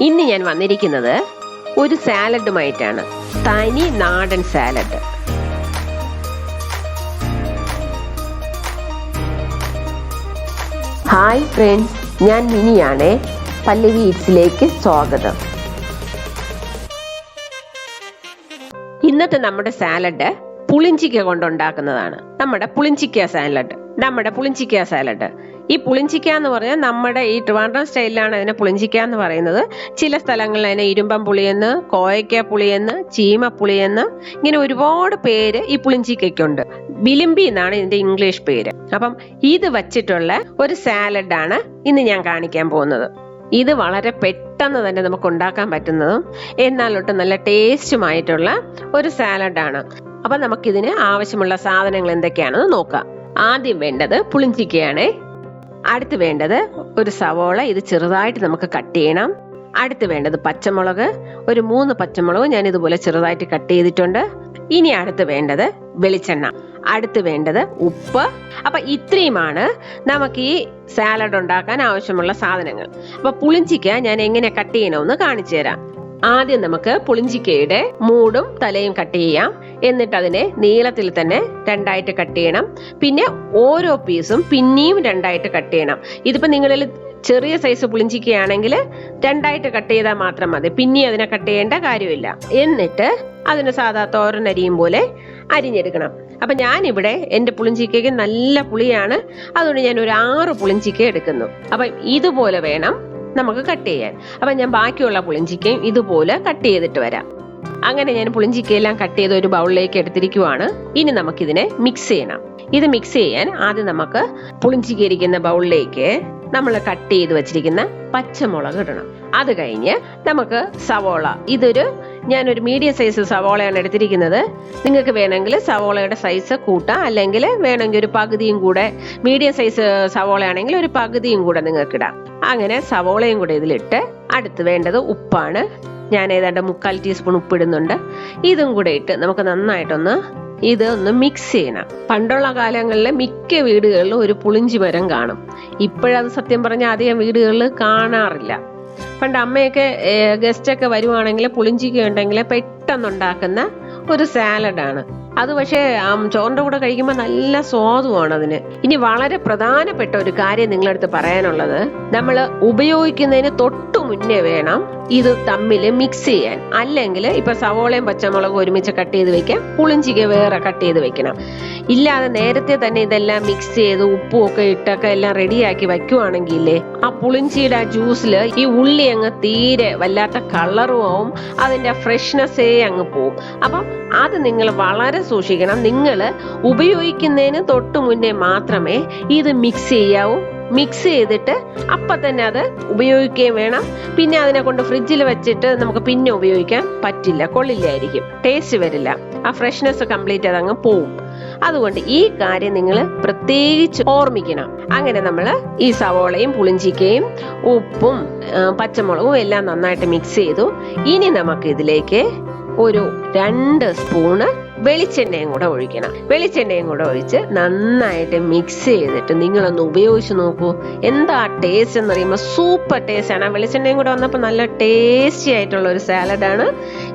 ഇന്ന് ഞാൻ വന്നിരിക്കുന്നത് ഒരു സാലഡുമായിട്ടാണ്. തനി നാടൻ സാലഡ്. ഹായ് ഫ്രണ്ട്സ്, ഞാൻ മിനിയാണ്. PallaviEatsലേക്ക് സ്വാഗതം. ഇന്നത്തെ നമ്മുടെ സാലഡ് പുളിഞ്ചിക്ക കൊണ്ടുണ്ടാക്കുന്നതാണ്. നമ്മുടെ പുളിഞ്ചിക്ക സാലഡ്. ഈ പുളിഞ്ചിക്ക എന്ന് പറഞ്ഞാൽ നമ്മുടെ ഈ ട്രിവാൻഡ്രം സ്റ്റൈലിലാണ് അതിനെ പുളിഞ്ചിക്ക എന്ന് പറയുന്നത്. ചില സ്ഥലങ്ങളിൽ അതിനെ ഇരുമ്പം പുളിയെന്ന്, കോയക്ക പുളിയെന്ന്, ചീമ പുളിയെന്ന്, ഇങ്ങനെ ഒരുപാട് പേര് ഈ പുളിഞ്ചിക്കയ്ക്കുണ്ട്. ബിലിംബി എന്നാണ് ഇതിന്റെ ഇംഗ്ലീഷ് പേര്. അപ്പം ഇത് വച്ചിട്ടുള്ള ഒരു സാലഡാണ് ഇന്ന് ഞാൻ കാണിക്കാൻ പോകുന്നത്. ഇത് വളരെ പെട്ടെന്ന് തന്നെ നമുക്ക് ഉണ്ടാക്കാൻ പറ്റുന്നതും എന്നാലൊട്ട് നല്ല ടേസ്റ്റുമായിട്ടുള്ള ഒരു സാലഡാണ്. അപ്പൊ നമുക്കിതിന് ആവശ്യമുള്ള സാധനങ്ങൾ എന്തൊക്കെയാണെന്ന് നോക്കാം. ആദ്യം വേണ്ടത് പുളിഞ്ചിക്കയാണ്. അടുത്ത് വേണ്ടത് ഒരു സവോള, ഇത് ചെറുതായിട്ട് നമുക്ക് കട്ട് ചെയ്യണം. അടുത്ത് വേണ്ടത് പച്ചമുളക്, ഒരു 3 പച്ചമുളക് ഞാൻ ഇതുപോലെ ചെറുതായിട്ട് കട്ട് ചെയ്തിട്ടുണ്ട്. ഇനി അടുത്ത് വേണ്ടത് വെളിച്ചെണ്ണ. അടുത്ത് വേണ്ടത് ഉപ്പ്. അപ്പൊ ഇത്രയുമാണ് നമുക്ക് ഈ സാലഡ് ഉണ്ടാക്കാൻ ആവശ്യമുള്ള സാധനങ്ങൾ. അപ്പൊ പുളിഞ്ചിക്ക ഞാൻ എങ്ങനെ കട്ട് ചെയ്യണമെന്ന് കാണിച്ചു തരാം. ആദ്യം നമുക്ക് പുളിഞ്ചിക്കയുടെ മൂടും തലയും കട്ട് ചെയ്യാം. എന്നിട്ട് അതിനെ നീളത്തിൽ തന്നെ 2ആയിട്ട് കട്ട് ചെയ്യണം. പിന്നെ ഓരോ പീസും പിന്നെയും 2ആയിട്ട് കട്ട് ചെയ്യണം. ഇതിപ്പോ നിങ്ങളിൽ ചെറിയ സൈസ് പുളിഞ്ചിക്കയാണെങ്കിൽ 2ആയിട്ട് കട്ട് ചെയ്താൽ മാത്രം മതി. പിന്നെ അതിനെ കട്ട് ചെയ്യേണ്ട കാര്യമില്ല. എന്നിട്ട് അതിന് സാധാ തോരനരിയും പോലെ അരിഞ്ഞെടുക്കണം. അപ്പൊ ഞാനിവിടെ എന്റെ പുളിഞ്ചിക്കയ്ക്ക് നല്ല പുളിയാണ്, അതുകൊണ്ട് ഞാൻ ഒരു 6 പുളിഞ്ചിക്ക എടുക്കുന്നു. അപ്പൊ ഇതുപോലെ വേണം നമുക്ക് കട്ട് ചെയ്യാൻ. അപ്പൊ ഞാൻ ബാക്കിയുള്ള പുളിഞ്ചിക്കയും ഇതുപോലെ കട്ട് ചെയ്തിട്ട് വരാം. അങ്ങനെ ഞാൻ പുളിഞ്ചിക്കയെല്ലാം കട്ട് ചെയ്ത് ഒരു ബൗളിലേക്ക് എടുത്തിരിക്കുവാണ്. ഇനി നമുക്കിതിനെ മിക്സ് ചെയ്യണം. ഇത് മിക്സ് ചെയ്യാൻ ആദ്യം നമുക്ക് പുളിഞ്ചിക്ക ഇരിക്കുന്ന ബൗളിലേക്ക് നമ്മൾ കട്ട് ചെയ്ത് വെച്ചിരിക്കുന്ന പച്ചമുളക് ഇടണം. അത് കഴിഞ്ഞ് നമുക്ക് സവോള, ഞാനൊരു മീഡിയം സൈസ് സവോളയാണ് എടുത്തിരിക്കുന്നത്. നിങ്ങൾക്ക് വേണമെങ്കിൽ സവോളയുടെ സൈസ് കൂട്ടാം, അല്ലെങ്കിൽ വേണമെങ്കിൽ ഒരു പകുതിയും കൂടെ, മീഡിയം സൈസ് സവോളയാണെങ്കിൽ ഒരു പകുതിയും കൂടെ നിങ്ങൾക്ക് ഇടാം. അങ്ങനെ സവോളയും കൂടെ ഇതിലിട്ട് അടുത്ത് വേണ്ടത് ഉപ്പാണ്. ഞാൻ ഏതാണ്ട് 3/4 ടീസ്പൂൺ ഉപ്പിടുന്നുണ്ട്. ഇതും കൂടെ ഇട്ട് നമുക്ക് നന്നായിട്ടൊന്ന് മിക്സ് ചെയ്യണം. പണ്ടുള്ള കാലങ്ങളിൽ മിക്ക വീടുകളിലും ഒരു പുളിഞ്ചി മരം കാണും. ഇപ്പോഴത് സത്യം പറഞ്ഞാൽ അധികം വീടുകളിൽ കാണാറില്ല. പണ്ട് അമ്മയൊക്കെ ഗസ്റ്റൊക്കെ വരുവാണെങ്കിൽ പുളിഞ്ചിക്ക ഉണ്ടെങ്കിൽ പെട്ടെന്നുണ്ടാക്കുന്ന ഒരു സാലഡാണ് അത്. പക്ഷേ ചോറിന്റെ കൂടെ കഴിക്കുമ്പോൾ നല്ല സ്വാദുമാണ് അതിന്. ഇനി വളരെ പ്രധാനപ്പെട്ട ഒരു കാര്യം നിങ്ങളടുത്ത് പറയാനുള്ളത്, നമ്മൾ ഉപയോഗിക്കുന്നതിന് തൊട്ടു മുന്നേ വേണം ഇത് തമ്മിൽ മിക്സ് ചെയ്യാൻ. അല്ലെങ്കിൽ ഇപ്പൊ സവോളയും പച്ചമുളകും ഒരുമിച്ച് കട്ട് ചെയ്ത് വെക്കാം, പുളിഞ്ചിക്ക വേറെ കട്ട് ചെയ്ത് വെക്കണം. ഇല്ലാതെ നേരത്തെ തന്നെ ഇതെല്ലാം മിക്സ് ചെയ്ത് ഉപ്പും ഒക്കെ ഇട്ടൊക്കെ എല്ലാം റെഡിയാക്കി വയ്ക്കുവാണെങ്കിലേ ആ പുളിഞ്ചിയുടെ ആ ജ്യൂസിൽ ഈ ഉള്ളി അങ്ങ് തീരെ വല്ലാത്ത കളറും ആവും, അതിന്റെ ഫ്രഷ്നെസ്സേ അങ്ങ് പോവും. അപ്പം അത് നിങ്ങൾ വളരെ സൂക്ഷിക്കണം. നിങ്ങൾ ഉപയോഗിക്കുന്നതിന് തൊട്ടു മുന്നേ മാത്രമേ ഇത് മിക്സ് ചെയ്യാവൂ. മിക്സ് ചെയ്തിട്ട് അപ്പം തന്നെ അത് ഉപയോഗിക്കുകയും വേണം. പിന്നെ അതിനെ കൊണ്ട് ഫ്രിഡ്ജിൽ വെച്ചിട്ട് നമുക്ക് പിന്നെ ഉപയോഗിക്കാൻ പറ്റില്ല, കൊള്ളില്ലായിരിക്കും, ടേസ്റ്റ് വരില്ല, ആ ഫ്രഷ്നെസ് കംപ്ലീറ്റ് അതങ്ങ് പോവും. അതുകൊണ്ട് ഈ കാര്യം നിങ്ങൾ പ്രത്യേകിച്ച് ഓർമ്മിക്കണം. അങ്ങനെ നമ്മൾ ഈ സവോളയും പുളിഞ്ചിക്കയും ഉപ്പും പച്ചമുളകും എല്ലാം നന്നായിട്ട് മിക്സ് ചെയ്തു. ഇനി നമുക്ക് ഇതിലേക്ക് ഒരു 2 സ്പൂണ് വെളിച്ചെണ്ണയും കൂടെ ഒഴിക്കണം. വെളിച്ചെണ്ണയും കൂടെ ഒഴിച്ച് നന്നായിട്ട് മിക്സ് ചെയ്തിട്ട് നിങ്ങളൊന്ന് ഉപയോഗിച്ച് നോക്കൂ. എന്താ ടേസ്റ്റ് എന്ന് പറയുമ്പോൾ സൂപ്പർ ടേസ്റ്റ് ആണ്. വെളിച്ചെണ്ണയും കൂടെ വന്നപ്പോൾ നല്ല ടേസ്റ്റി ആയിട്ടുള്ള ഒരു സാലഡാണ്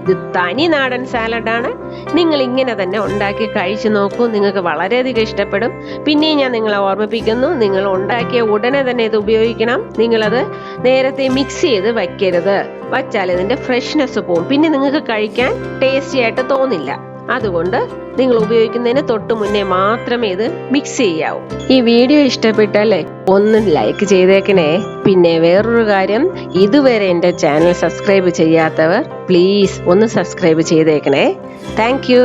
ഇത്. തനി നാടൻ സാലഡാണ്. നിങ്ങൾ ഇങ്ങനെ തന്നെ ഉണ്ടാക്കി കഴിച്ചു നോക്കൂ, നിങ്ങൾക്ക് വളരെയധികം ഇഷ്ടപ്പെടും. പിന്നെയും ഞാൻ നിങ്ങളെ ഓർമ്മിപ്പിക്കുന്നു, നിങ്ങൾ ഉണ്ടാക്കിയ ഉടനെ തന്നെ ഇത് ഉപയോഗിക്കണം. നിങ്ങളത് നേരത്തെ മിക്സ് ചെയ്ത് വയ്ക്കരുത്. വച്ചാൽ ഇതിന്റെ ഫ്രഷ്നെസ് പോവും, പിന്നെ നിങ്ങൾക്ക് കഴിക്കാൻ ടേസ്റ്റി ആയിട്ട് തോന്നില്ല. അതുകൊണ്ട് നിങ്ങൾ ഉപയോഗിക്കുന്നതിന് തൊട്ട് മുന്നേ മാത്രമേ ഇത് മിക്സ് ചെയ്യാവൂ. ഈ വീഡിയോ ഇഷ്ടപ്പെട്ടാലേ ഒന്ന് ലൈക്ക് ചെയ്തേക്കണേ. പിന്നെ വേറൊരു കാര്യം, ഇതുവരെ എൻ്റെ ചാനൽ സബ്സ്ക്രൈബ് ചെയ്യാത്തവർ പ്ലീസ് ഒന്ന് സബ്സ്ക്രൈബ് ചെയ്തേക്കണേ. Thank you.